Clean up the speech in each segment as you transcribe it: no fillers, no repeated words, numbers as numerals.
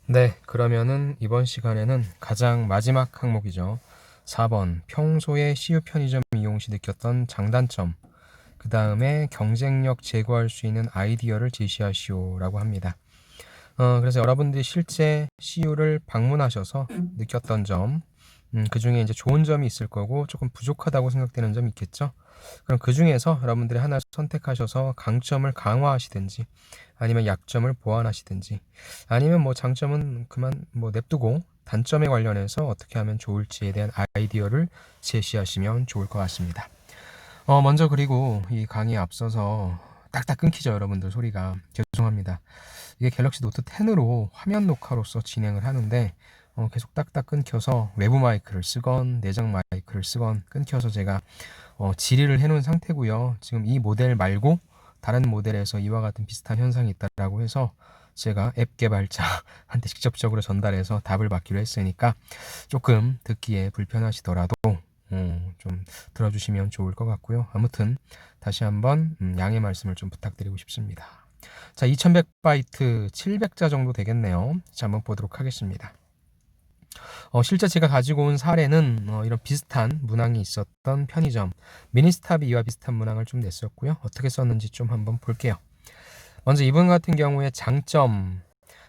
네, 그러면은 이번 시간에는 가장 마지막 항목이죠. 4번, 평소에 CU 편의점 이용 시 느꼈던 장단점, 그 다음에 경쟁력 제고할 수 있는 아이디어를 제시하시오라고 합니다. 그래서 여러분들이 실제 CU를 방문하셔서 느꼈던 점, 그 중에 이제 좋은 점이 있을 거고 조금 부족하다고 생각되는 점이 있겠죠. 그럼 그 중에서 여러분들이 하나 선택하셔서 강점을 강화하시든지 아니면 약점을 보완하시든지 아니면 뭐 장점은 그만 뭐 냅두고 단점에 관련해서 어떻게 하면 좋을지에 대한 아이디어를 제시하시면 좋을 것 같습니다. 먼저 그리고 이 강의에 앞서서 딱딱 끊기죠, 여러분들 소리가. 죄송합니다. 이게 갤럭시 노트 10으로 화면 녹화로서 진행을 하는데 계속 딱딱 끊겨서 외부 마이크를 쓰건 내장 마이크를 쓰건 끊겨서 제가 질의를 해놓은 상태고요. 지금 이 모델 말고 다른 모델에서 이와 같은 비슷한 현상이 있다라고 해서 제가 앱 개발자한테 직접적으로 전달해서 답을 받기로 했으니까 조금 듣기에 불편하시더라도 좀 들어주시면 좋을 것 같고요. 아무튼 다시 한번 양해 말씀을 좀 부탁드리고 싶습니다. 자, 2100바이트 700자 정도 되겠네요. 자, 한번 보도록 하겠습니다. 실제 제가 가지고 온 사례는 이런 비슷한 문항이 있었던 편의점 미니스탑이 이와 비슷한 문항을 좀 냈었고요. 어떻게 썼는지 좀 한번 볼게요. 먼저 이분 같은 경우에 장점,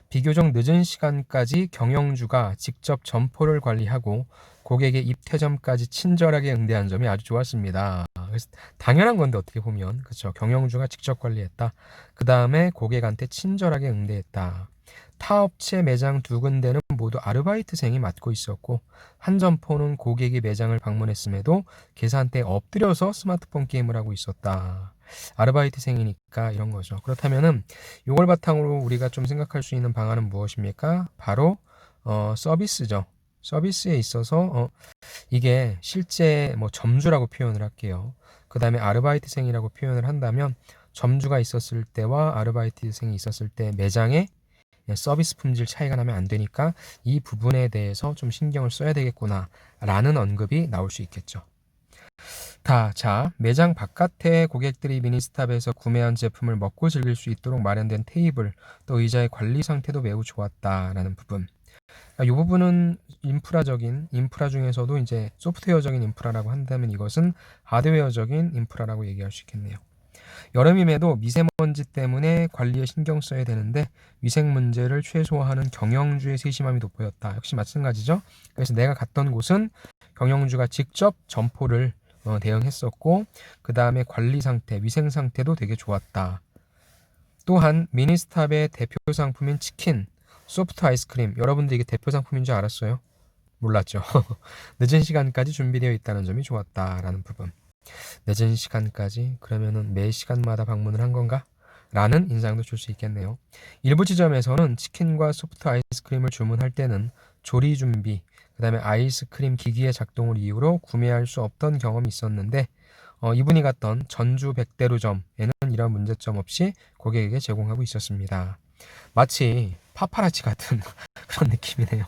비교적 늦은 시간까지 경영주가 직접 점포를 관리하고 고객의 입퇴점까지 친절하게 응대한 점이 아주 좋았습니다. 그래서 당연한 건데 어떻게 보면 그렇죠. 경영주가 직접 관리했다. 그 다음에 고객한테 친절하게 응대했다. 타 업체 매장 두 군데는 모두 아르바이트생이 맡고 있었고 한 점포는 고객이 매장을 방문했음에도 계산대에 엎드려서 스마트폰 게임을 하고 있었다. 아르바이트생이니까 이런 거죠. 그렇다면은 이걸 바탕으로 우리가 좀 생각할 수 있는 방안은 무엇입니까? 바로 서비스죠. 서비스에 있어서 이게 실제 뭐 점주라고 표현을 할게요. 그 다음에 아르바이트생이라고 표현을 한다면 점주가 있었을 때와 아르바이트생이 있었을 때 매장에 서비스 품질 차이가 나면 안 되니까 이 부분에 대해서 좀 신경을 써야 되겠구나 라는 언급이 나올 수 있겠죠. 자, 매장 바깥에 고객들이 미니스탑에서 구매한 제품을 먹고 즐길 수 있도록 마련된 테이블, 또 의자의 관리 상태도 매우 좋았다라는 부분. 이 부분은 인프라 중에서도 이제 소프트웨어적인 인프라라고 한다면 이것은 하드웨어적인 인프라라고 얘기할 수 있겠네요. 여름임에도 미세먼지 때문에 관리에 신경 써야 되는데 위생 문제를 최소화하는 경영주의 세심함이 돋보였다. 역시 마찬가지죠. 그래서 내가 갔던 곳은 경영주가 직접 점포를 대응했었고 그 다음에 관리 상태, 위생 상태도 되게 좋았다. 또한 미니스탑의 대표 상품인 치킨, 소프트 아이스크림, 여러분들 이게 대표 상품인 줄 알았어요? 몰랐죠. 늦은 시간까지 준비되어 있다는 점이 좋았다라는 부분. 늦은 시간까지 그러면은 매 시간마다 방문을 한 건가? 라는 인상도 줄 수 있겠네요. 일부 지점에서는 치킨과 소프트 아이스크림을 주문할 때는 조리 준비, 그 다음에 아이스크림 기기의 작동을 이유로 구매할 수 없던 경험이 있었는데 이분이 갔던 전주 백대로점에는 이런 문제점 없이 고객에게 제공하고 있었습니다. 마치 파파라치 같은 그런 느낌이네요.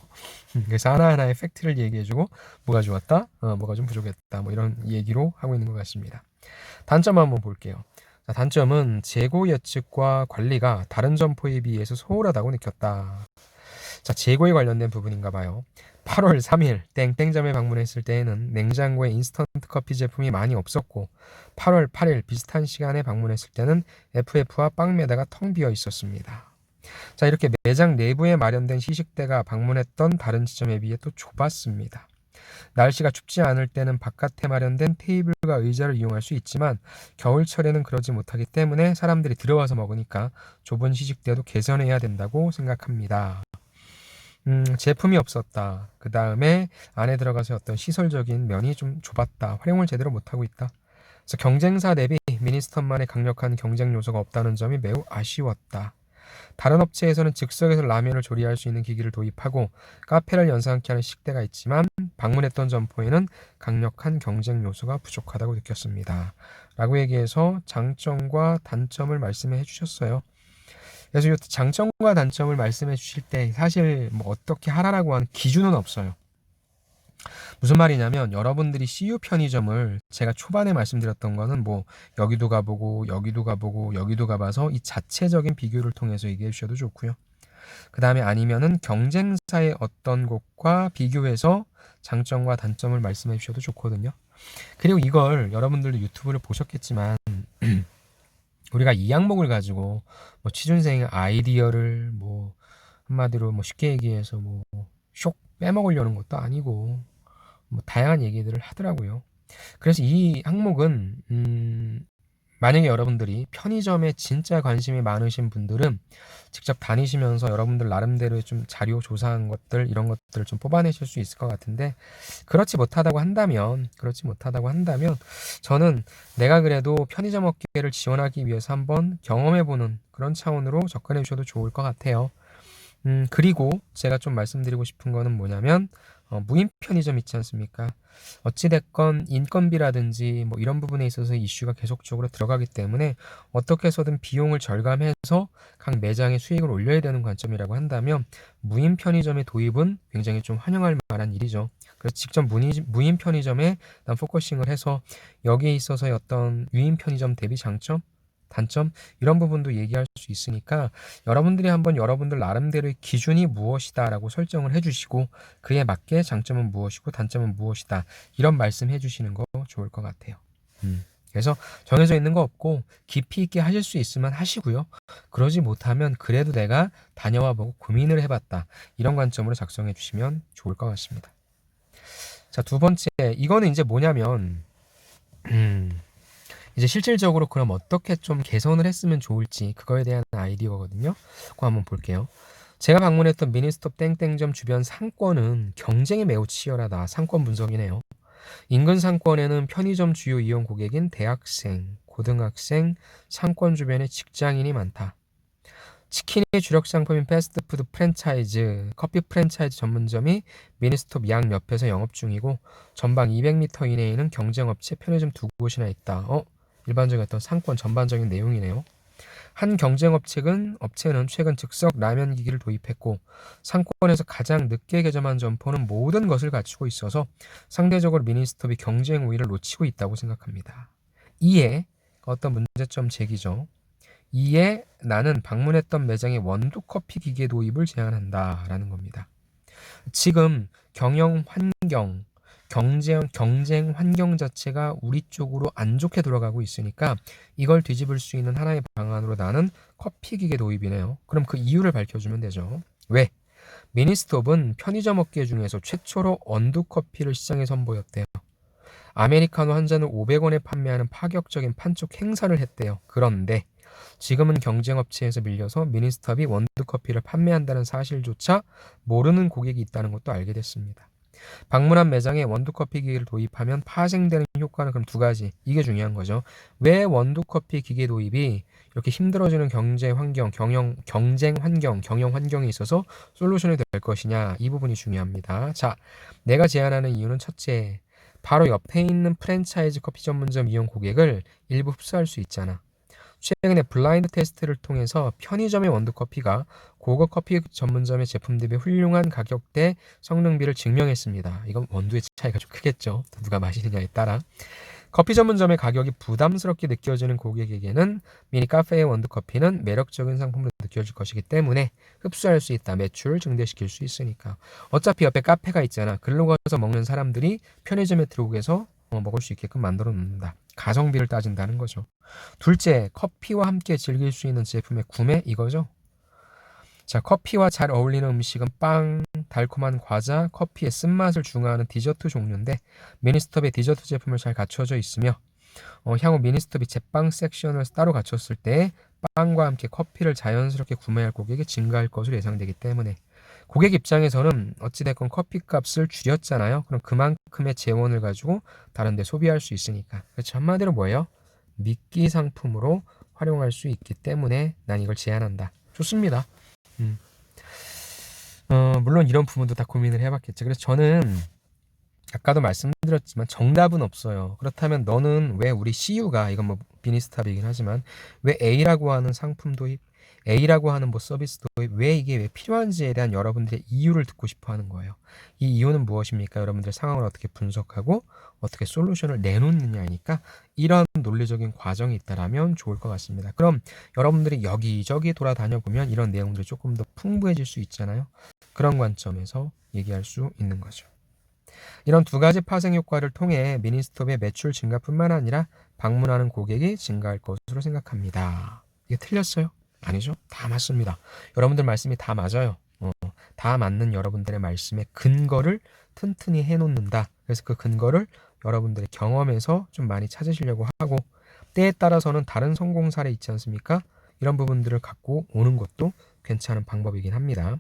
그래서 하나하나의 팩트를 얘기해주고 뭐가 좋았다, 뭐가 좀 부족했다, 뭐 이런 얘기로 하고 있는 것 같습니다. 단점 한번 볼게요. 자, 단점은 재고 예측과 관리가 다른 점포에 비해서 소홀하다고 느꼈다. 자, 재고에 관련된 부분인가 봐요. 8월 3일 땡땡점에 방문했을 때에는 냉장고에 인스턴트 커피 제품이 많이 없었고 8월 8일 비슷한 시간에 방문했을 때는 FF와 빵매다가 텅 비어 있었습니다. 자, 이렇게 매장 내부에 마련된 시식대가 방문했던 다른 지점에 비해 또 좁았습니다. 날씨가 춥지 않을 때는 바깥에 마련된 테이블과 의자를 이용할 수 있지만 겨울철에는 그러지 못하기 때문에 사람들이 들어와서 먹으니까 좁은 시식대도 개선해야 된다고 생각합니다. 제품이 없었다. 그 다음에 안에 들어가서 어떤 시설적인 면이 좀 좁았다. 활용을 제대로 못하고 있다. 그래서 경쟁사 대비 미니스톱만의 강력한 경쟁 요소가 없다는 점이 매우 아쉬웠다. 다른 업체에서는 즉석에서 라면을 조리할 수 있는 기기를 도입하고 카페를 연상케 하는 식대가 있지만 방문했던 점포에는 강력한 경쟁 요소가 부족하다고 느꼈습니다. 라고 얘기해서 장점과 단점을 말씀해 주셨어요. 그래서 이 장점과 단점을 말씀해 주실 때 사실 뭐 어떻게 하라라고 하는 기준은 없어요. 무슨 말이냐면 여러분들이 CU 편의점을 제가 초반에 말씀드렸던 거는 뭐 여기도 가보고 여기도 가보고 여기도 가봐서 이 자체적인 비교를 통해서 얘기해 주셔도 좋고요. 그 다음에 아니면은 경쟁사의 어떤 곳과 비교해서 장점과 단점을 말씀해 주셔도 좋거든요. 그리고 이걸 여러분들도 유튜브를 보셨겠지만 우리가 이 항목을 가지고 뭐 취준생의 아이디어를 뭐 한마디로 뭐 쉽게 얘기해서 뭐 쇽 빼먹으려는 것도 아니고 뭐 다양한 얘기들을 하더라고요. 그래서 이 항목은 만약에 여러분들이 편의점에 진짜 관심이 많으신 분들은 직접 다니시면서 여러분들 나름대로의 좀 자료 조사한 것들 이런 것들을 좀 뽑아내실 수 있을 것 같은데 그렇지 못하다고 한다면 저는 내가 그래도 편의점 업계를 지원하기 위해서 한번 경험해보는 그런 차원으로 접근해 주셔도 좋을 것 같아요. 그리고 제가 좀 말씀드리고 싶은 거는 뭐냐면 무인 편의점 있지 않습니까? 어찌됐건 인건비라든지 뭐 이런 부분에 있어서 이슈가 계속적으로 들어가기 때문에 어떻게 해서든 비용을 절감해서 각 매장의 수익을 올려야 되는 관점이라고 한다면 무인 편의점의 도입은 굉장히 좀 환영할 만한 일이죠. 그래서 직접 무인 편의점에 난 포커싱을 해서 여기에 있어서의 어떤 유인 편의점 대비 장점, 단점 이런 부분도 얘기할 수 있으니까 여러분들이 한번 여러분들 나름대로의 기준이 무엇이다라고 설정을 해주시고 그에 맞게 장점은 무엇이고 단점은 무엇이다 이런 말씀 해주시는 거 좋을 것 같아요. 그래서 정해져 있는 거 없고 깊이 있게 하실 수 있으면 하시고요. 그러지 못하면 그래도 내가 다녀와 보고 고민을 해봤다 이런 관점으로 작성해 주시면 좋을 것 같습니다. 자, 두 번째 이거는 이제 뭐냐면 이제 실질적으로 그럼 어떻게 좀 개선을 했으면 좋을지 그거에 대한 아이디어거든요. 그거 한번 볼게요. 제가 방문했던 미니스톱 땡땡점 주변 상권은 경쟁이 매우 치열하다. 상권 분석이네요. 인근 상권에는 편의점 주요 이용 고객인 대학생, 고등학생, 상권 주변에 직장인이 많다. 치킨의 주력 상품인 패스트푸드 프랜차이즈, 커피 프랜차이즈 전문점이 미니스톱 양 옆에서 영업 중이고 전방 200m 이내에는 경쟁업체 편의점 두 곳이나 있다. 일반적인 어떤 상권 전반적인 내용이네요. 한 경쟁업체는 최근 즉석 라면 기기를 도입했고 상권에서 가장 늦게 개점한 점포는 모든 것을 갖추고 있어서 상대적으로 미니스톱이 경쟁 우위를 놓치고 있다고 생각합니다. 이에 어떤 문제점 제기죠. 이에 나는 방문했던 매장에 원두커피 기계 도입을 제안한다라는 겁니다. 지금 경쟁 환경 자체가 우리 쪽으로 안 좋게 돌아가고 있으니까 이걸 뒤집을 수 있는 하나의 방안으로 나는 커피 기계 도입이네요. 그럼 그 이유를 밝혀주면 되죠. 왜? 미니스톱은 편의점 업계 중에서 최초로 원두커피를 시장에 선보였대요. 아메리카노 한 잔을 500원에 판매하는 파격적인 판촉 행사를 했대요. 그런데 지금은 경쟁업체에서 밀려서 미니스톱이 원두커피를 판매한다는 사실조차 모르는 고객이 있다는 것도 알게 됐습니다. 방문한 매장에 원두커피 기계를 도입하면 파생되는 효과는 그럼 두 가지. 이게 중요한 거죠. 왜 원두커피 기계 도입이 이렇게 힘들어지는 경쟁 환경에 있어서 솔루션이 될 것이냐. 이 부분이 중요합니다. 자, 내가 제안하는 이유는 첫째, 바로 옆에 있는 프랜차이즈 커피 전문점 이용 고객을 일부 흡수할 수 있잖아. 최근에 블라인드 테스트를 통해서 편의점의 원두커피가 고급 커피 전문점의 제품 대비 훌륭한 가격대 성능비를 증명했습니다. 이건 원두의 차이가 좀 크겠죠. 누가 마시느냐에 따라. 커피 전문점의 가격이 부담스럽게 느껴지는 고객에게는 미니 카페의 원두커피는 매력적인 상품으로 느껴질 것이기 때문에 흡수할 수 있다. 매출을 증대시킬 수 있으니까. 어차피 옆에 카페가 있잖아. 글로 가서 먹는 사람들이 편의점에 들어오게서 먹을 수 있게끔 만들어 놓는다. 가성비를 따진다는 거죠. 둘째, 커피와 함께 즐길 수 있는 제품의 구매 이거죠. 자, 커피와 잘 어울리는 음식은 빵, 달콤한 과자, 커피의 쓴맛을 중화하는 디저트 종류인데 미니스톱의 디저트 제품을 잘 갖춰져 있으며 향후 미니스톱이 제빵 섹션을 따로 갖췄을 때 빵과 함께 커피를 자연스럽게 구매할 고객이 증가할 것으로 예상되기 때문에 고객 입장에서는 어찌됐건 커피값을 줄였잖아요. 그럼 그만큼의 재원을 가지고 다른 데 소비할 수 있으니까. 그렇죠. 한마디로 뭐예요? 미끼 상품으로 활용할 수 있기 때문에 난 이걸 제안한다. 좋습니다. 물론 이런 부분도 다 고민을 해봤겠죠. 그래서 저는 아까도 말씀드렸지만 정답은 없어요. 그렇다면 너는 왜 우리 CU가 이건 뭐 비니스탑이긴 하지만 왜 A라고 하는 상품 도입, A라고 하는 뭐 서비스도 왜 이게 왜 필요한지에 대한 여러분들의 이유를 듣고 싶어 하는 거예요. 이 이유는 무엇입니까? 여러분들 상황을 어떻게 분석하고 어떻게 솔루션을 내놓느냐니까 이런 논리적인 과정이 있다라면 좋을 것 같습니다. 그럼 여러분들이 여기저기 돌아다녀 보면 이런 내용들이 조금 더 풍부해질 수 있잖아요. 그런 관점에서 얘기할 수 있는 거죠. 이런 두 가지 파생 효과를 통해 미니스톱의 매출 증가뿐만 아니라 방문하는 고객이 증가할 것으로 생각합니다. 이게 틀렸어요? 아니죠. 다 맞습니다. 여러분들 말씀이 다 맞아요. 다 맞는 여러분들의 말씀의 근거를 튼튼히 해놓는다. 그래서 그 근거를 여러분들의 경험에서 좀 많이 찾으시려고 하고 때에 따라서는 다른 성공 사례 있지 않습니까? 이런 부분들을 갖고 오는 것도 괜찮은 방법이긴 합니다.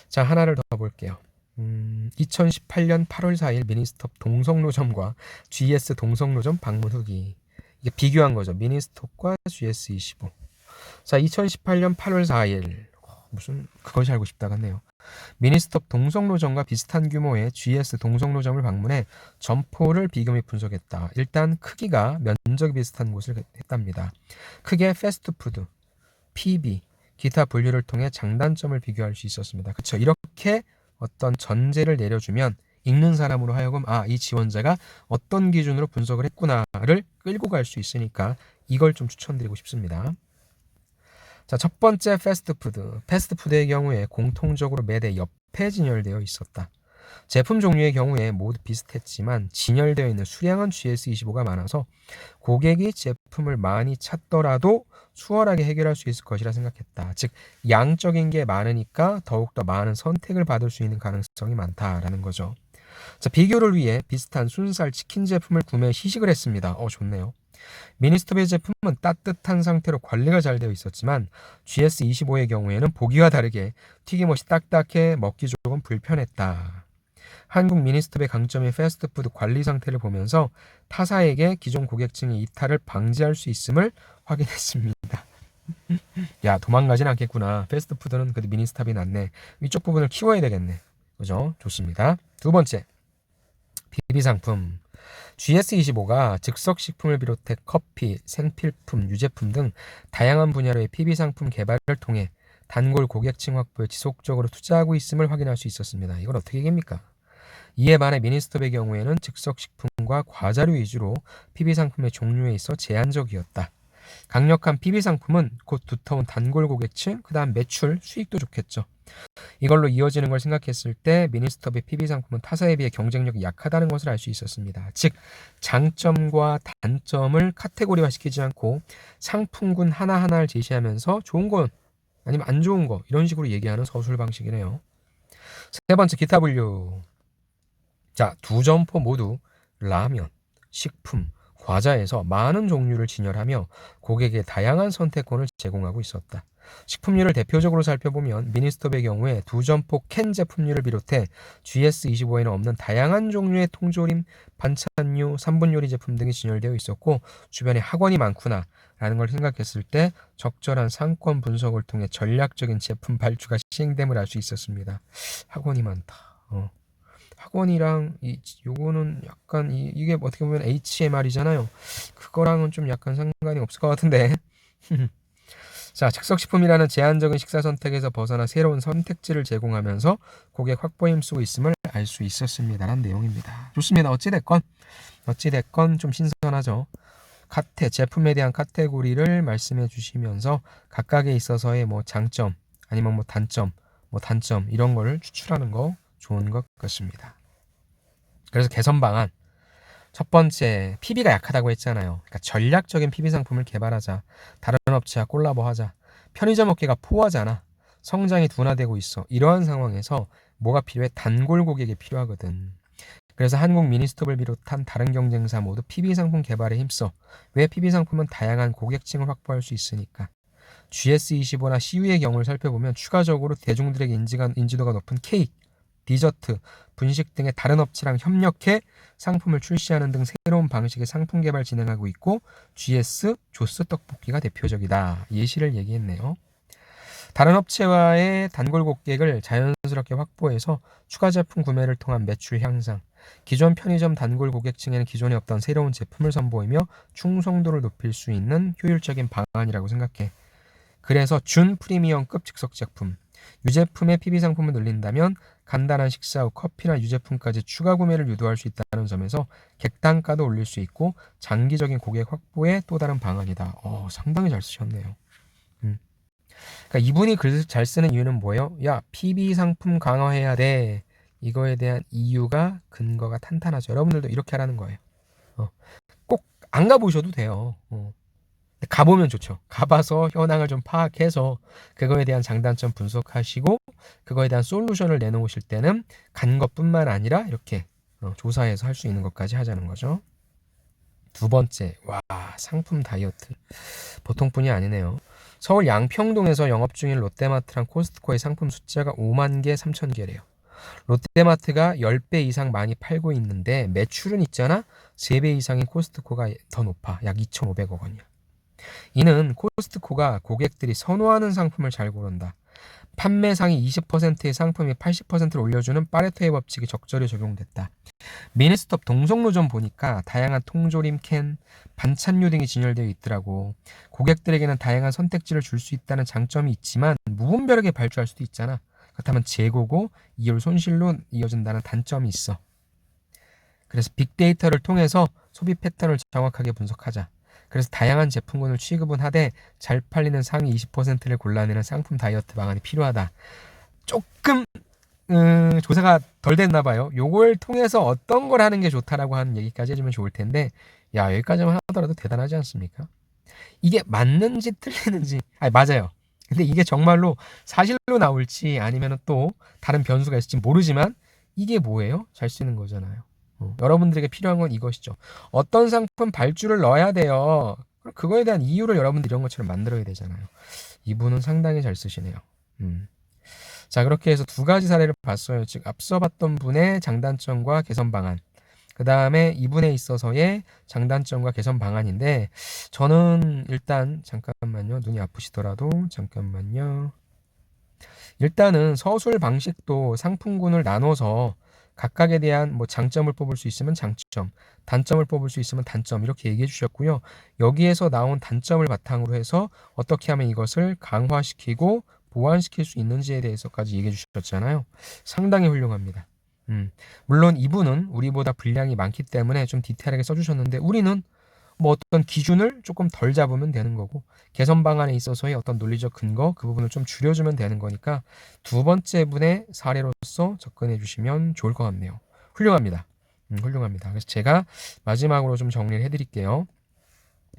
자, 하나를 더 볼게요. 2018년 8월 4일 미니스톱 동성로점과 GS 동성로점 방문 후기. 이게 비교한 거죠. 미니스톱과 GS25. 자, 2018년 8월 4일. 무슨 그것이 알고 싶다 같네요. 미니스톱 동성로점과 비슷한 규모의 GS 동성로점을 방문해 점포를 비교 및 분석했다. 일단 크기가 면적이 비슷한 곳을 했답니다. 크게 패스트푸드, PB, 기타 분류를 통해 장단점을 비교할 수 있었습니다. 그렇죠. 이렇게 어떤 전제를 내려주면 읽는 사람으로 하여금 이 지원자가 어떤 기준으로 분석을 했구나를 끌고 갈 수 있으니까 이걸 좀 추천드리고 싶습니다. 자, 첫 번째 패스트푸드. 패스트푸드의 경우에 공통적으로 매대 옆에 진열되어 있었다. 제품 종류의 경우에 모두 비슷했지만 진열되어 있는 수량은 GS25가 많아서 고객이 제품을 많이 찾더라도 수월하게 해결할 수 있을 것이라 생각했다. 즉 양적인 게 많으니까 더욱더 많은 선택을 받을 수 있는 가능성이 많다라는 거죠. 자, 비교를 위해 비슷한 순살 치킨 제품을 구매 시식을 했습니다. 좋네요. 미니스톱의 제품은 따뜻한 상태로 관리가 잘 되어 있었지만 GS25의 경우에는 보기와 다르게 튀김옷이 딱딱해 먹기 조금 불편했다. 한국 미니스톱의 강점인 패스트푸드 관리 상태를 보면서 타사에게 기존 고객층의 이탈을 방지할 수 있음을 확인했습니다. 야, 도망가진 않겠구나. 패스트푸드는 그래도 미니스톱이 낫네. 이쪽 부분을 키워야 되겠네. 그죠? 좋습니다. 두 번째, 비비 상품. GS25가 즉석식품을 비롯해 커피, 생필품, 유제품 등 다양한 분야로의 PB 상품 개발을 통해 단골 고객층 확보에 지속적으로 투자하고 있음을 확인할 수 있었습니다. 이걸 어떻게 얘기합니까? 이에 반해 미니스톱의 경우에는 즉석식품과 과자류 위주로 PB 상품의 종류에 있어 제한적이었다. 강력한 PB 상품은 곧 두터운 단골 고객층, 그 다음 매출, 수익도 좋겠죠. 이걸로 이어지는 걸 생각했을 때 미니스톱의 PB 상품은 타사에 비해 경쟁력이 약하다는 것을 알 수 있었습니다. 즉 장점과 단점을 카테고리화시키지 않고 상품군 하나하나를 제시하면서 좋은 건 아니면 안 좋은 거 이런 식으로 얘기하는 서술 방식이네요. 세 번째, 기타 분류. 자, 두 점포 모두 라면, 식품, 과자에서 많은 종류를 진열하며 고객에 다양한 선택권을 제공하고 있었다. 식품류를 대표적으로 살펴보면 미니스톱의 경우에 두 점포 캔 제품류를 비롯해 GS25에는 없는 다양한 종류의 통조림, 반찬류, 3분 요리 제품 등이 진열되어 있었고 주변에 학원이 많구나 라는 걸 생각했을 때 적절한 상권 분석을 통해 전략적인 제품 발주가 시행됨을 알 수 있었습니다. 학원이 많다. 학원이랑 요거는 약간 이게 어떻게 보면 HMR이잖아요. 그거랑은 좀 약간 상관이 없을 것 같은데. 자, 즉석식품이라는 제한적인 식사 선택에서 벗어나 새로운 선택지를 제공하면서 고객 확보에 힘쓰고 있음을 알 수 있었습니다라는 내용입니다. 좋습니다. 어찌됐건 좀 신선하죠. 제품에 대한 카테고리를 말씀해 주시면서 각각에 있어서의 뭐 장점 아니면 뭐 단점 이런 거를 추출하는 거 좋은 것 같습니다. 그래서 개선 방안 첫 번째, PB가 약하다고 했잖아요. 그러니까 전략적인 PB 상품을 개발하자. 다른 업체와 콜라보하자. 편의점 업계가 포화잖아. 성장이 둔화되고 있어. 이러한 상황에서 뭐가 필요해? 단골 고객이 필요하거든. 그래서 한국 미니스톱을 비롯한 다른 경쟁사 모두 PB 상품 개발에 힘써. 왜? PB 상품은 다양한 고객층을 확보할 수 있으니까. GS25나 CU의 경우를 살펴보면 추가적으로 대중들에게 인지도가 높은 케이크, 디저트, 분식 등의 다른 업체랑 협력해 상품을 출시하는 등 새로운 방식의 상품 개발 진행하고 있고 GS, 조스 떡볶이가 대표적이다. 예시를 얘기했네요. 다른 업체와의 단골 고객을 자연스럽게 확보해서 추가 제품 구매를 통한 매출 향상, 기존 편의점 단골 고객층에는 기존에 없던 새로운 제품을 선보이며 충성도를 높일 수 있는 효율적인 방안이라고 생각해. 그래서 준 프리미엄급 즉석 제품, 유제품의 PB 상품을 늘린다면 간단한 식사 후 커피나 유제품까지 추가 구매를 유도할 수 있다는 점에서 객단가도 올릴 수 있고 장기적인 고객 확보의 또 다른 방안이다. 상당히 잘 쓰셨네요. 그러니까 이분이 글 잘 쓰는 이유는 뭐예요? 야, PB 상품 강화해야 돼. 이거에 대한 이유가 근거가 탄탄하죠. 여러분들도 이렇게 하라는 거예요. 꼭 안 가보셔도 돼요. 가보면 좋죠. 가봐서 현황을 좀 파악해서 그거에 대한 장단점 분석하시고 그거에 대한 솔루션을 내놓으실 때는 간 것뿐만 아니라 이렇게 조사해서 할 수 있는 것까지 하자는 거죠. 두 번째, 와, 상품 다이어트. 보통뿐이 아니네요. 서울 양평동에서 영업 중인 롯데마트랑 코스트코의 상품 숫자가 5만 개, 3천 개래요. 롯데마트가 10배 이상 많이 팔고 있는데 매출은 있잖아? 3배 이상인 코스트코가 더 높아. 약 2,500억 원이야. 이는 코스트코가 고객들이 선호하는 상품을 잘 고른다. 판매 상위 20%의 상품이 80%를 올려주는 파레토의 법칙이 적절히 적용됐다. 미니스톱 동성로점 보니까 다양한 통조림 캔, 반찬류 등이 진열되어 있더라고. 고객들에게는 다양한 선택지를 줄 수 있다는 장점이 있지만 무분별하게 발주할 수도 있잖아. 그렇다면 재고고 이율 손실로 이어진다는 단점이 있어. 그래서 빅데이터를 통해서 소비 패턴을 정확하게 분석하자. 그래서 다양한 제품군을 취급은 하되 잘 팔리는 상위 20%를 골라내는 상품 다이어트 방안이 필요하다. 조금 조사가 덜 됐나 봐요. 요걸 통해서 어떤 걸 하는 게 좋다라고 하는 얘기까지 해주면 좋을 텐데 야, 여기까지만 하더라도 대단하지 않습니까? 이게 맞는지 틀리는지 맞아요. 근데 이게 정말로 사실로 나올지 아니면 또 다른 변수가 있을지 모르지만 이게 뭐예요? 잘 쓰는 거잖아요. 여러분들에게 필요한 건 이것이죠. 어떤 상품 발주를 넣어야 돼요. 그거에 대한 이유를 여러분들 이런 것처럼 만들어야 되잖아요. 이분은 상당히 잘 쓰시네요. 자, 그렇게 해서 두 가지 사례를 봤어요. 즉 앞서 봤던 분의 장단점과 개선 방안, 그 다음에 이분에 있어서의 장단점과 개선 방안인데 저는 일단 잠깐만요. 눈이 아프시더라도 잠깐만요. 일단은 서술 방식도 상품군을 나눠서 각각에 대한 뭐 장점을 뽑을 수 있으면 장점, 단점을 뽑을 수 있으면 단점 이렇게 얘기해 주셨고요. 여기에서 나온 단점을 바탕으로 해서 어떻게 하면 이것을 강화시키고 보완시킬 수 있는지에 대해서까지 얘기해 주셨잖아요. 상당히 훌륭합니다. 물론 이분은 우리보다 분량이 많기 때문에 좀 디테일하게 써주셨는데 우리는 뭐 어떤 기준을 조금 덜 잡으면 되는 거고 개선 방안에 있어서의 어떤 논리적 근거 그 부분을 좀 줄여주면 되는 거니까 두 번째 분의 사례로서 접근해 주시면 좋을 것 같네요. 훌륭합니다. 훌륭합니다. 그래서 제가 마지막으로 좀 정리를 해드릴게요.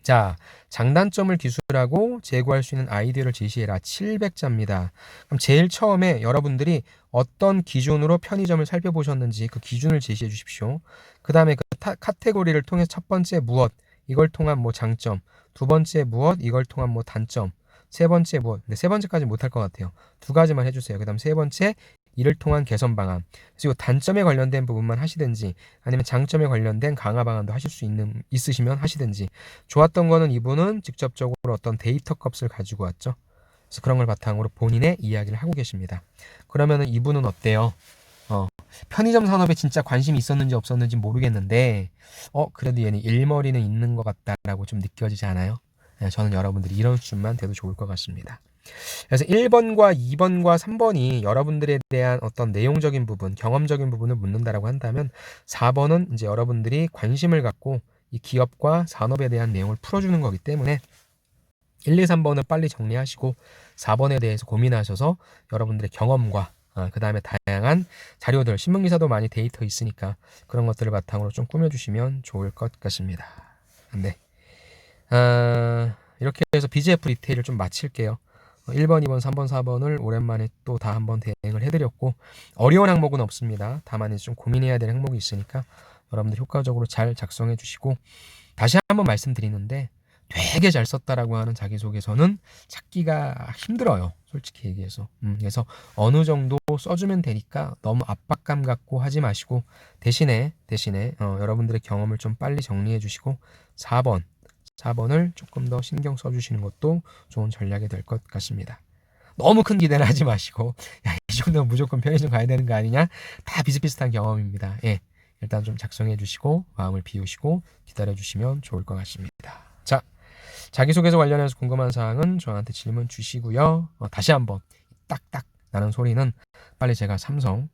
자, 장단점을 기술하고 제고할 수 있는 아이디어를 제시해라. 700자입니다. 그럼 제일 처음에 여러분들이 어떤 기준으로 편의점을 살펴보셨는지 그 기준을 제시해 주십시오. 그 다음에 그 카테고리를 통해 첫 번째 무엇, 이걸 통한 뭐 장점, 두 번째 무엇, 이걸 통한 뭐 단점, 세 번째 무엇. 근데 세 번째까지 못할 것 같아요. 두 가지만 해주세요. 그 다음 세 번째 이를 통한 개선 방안. 그리고 단점에 관련된 부분만 하시든지 아니면 장점에 관련된 강화 방안도 하실 수 있으시면 하시든지. 좋았던 거는 이분은 직접적으로 어떤 데이터 값을 가지고 왔죠. 그래서 그런 걸 바탕으로 본인의 이야기를 하고 계십니다. 그러면은 이분은 어때요? 편의점 산업에 진짜 관심이 있었는지 없었는지 모르겠는데 그래도 얘는 일머리는 있는 것 같다라고 좀 느껴지지 않아요? 네, 저는 여러분들이 이런 수준만 돼도 좋을 것 같습니다. 그래서 1번과 2번과 3번이 여러분들에 대한 어떤 내용적인 부분, 경험적인 부분을 묻는다라고 한다면 4번은 이제 여러분들이 관심을 갖고 이 기업과 산업에 대한 내용을 풀어주는 거기 때문에 1, 2, 3번을 빨리 정리하시고 4번에 대해서 고민하셔서 여러분들의 경험과 그 다음에 다양한 자료들, 신문기사도 많이 데이터 있으니까 그런 것들을 바탕으로 좀 꾸며주시면 좋을 것 같습니다. 네. 이렇게 해서 BGF 리테일을 좀 마칠게요. 1번, 2번, 3번, 4번을 오랜만에 또 다 한번 대응을 해드렸고 어려운 항목은 없습니다. 다만 좀 고민해야 될 항목이 있으니까 여러분들 효과적으로 잘 작성해 주시고 다시 한번 말씀드리는데 되게 잘 썼다라고 하는 자기소개서는 찾기가 힘들어요. 솔직히 얘기해서. 그래서 어느 정도 써주면 되니까 너무 압박감 갖고 하지 마시고 대신에 여러분들의 경험을 좀 빨리 정리해 주시고 4번을 조금 더 신경 써주시는 것도 좋은 전략이 될 것 같습니다. 너무 큰 기대는 하지 마시고 야, 이 정도면 무조건 편의점 가야 되는 거 아니냐? 다 비슷비슷한 경험입니다. 예, 일단 좀 작성해 주시고 마음을 비우시고 기다려 주시면 좋을 것 같습니다. 자, 자기소개서 관련해서 궁금한 사항은 저한테 질문 주시고요. 다시 한번 딱딱 나는 소리는 빨리 제가 삼성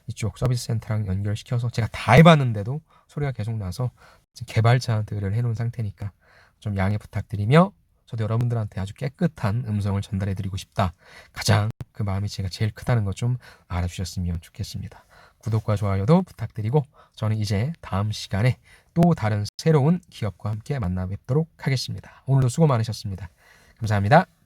이쪽 서비스 센터랑 연결시켜서 제가 다 해봤는데도 소리가 계속 나서 지금 개발자한테 의뢰를 해놓은 상태니까 좀 양해 부탁드리며, 저도 여러분들한테 아주 깨끗한 음성을 전달해드리고 싶다. 가장 그 마음이 제가 제일 크다는 것 좀 알아주셨으면 좋겠습니다. 구독과 좋아요도 부탁드리고 저는 이제 다음 시간에 또 다른 새로운 기업과 함께 만나 뵙도록 하겠습니다. 오늘도 수고 많으셨습니다. 감사합니다.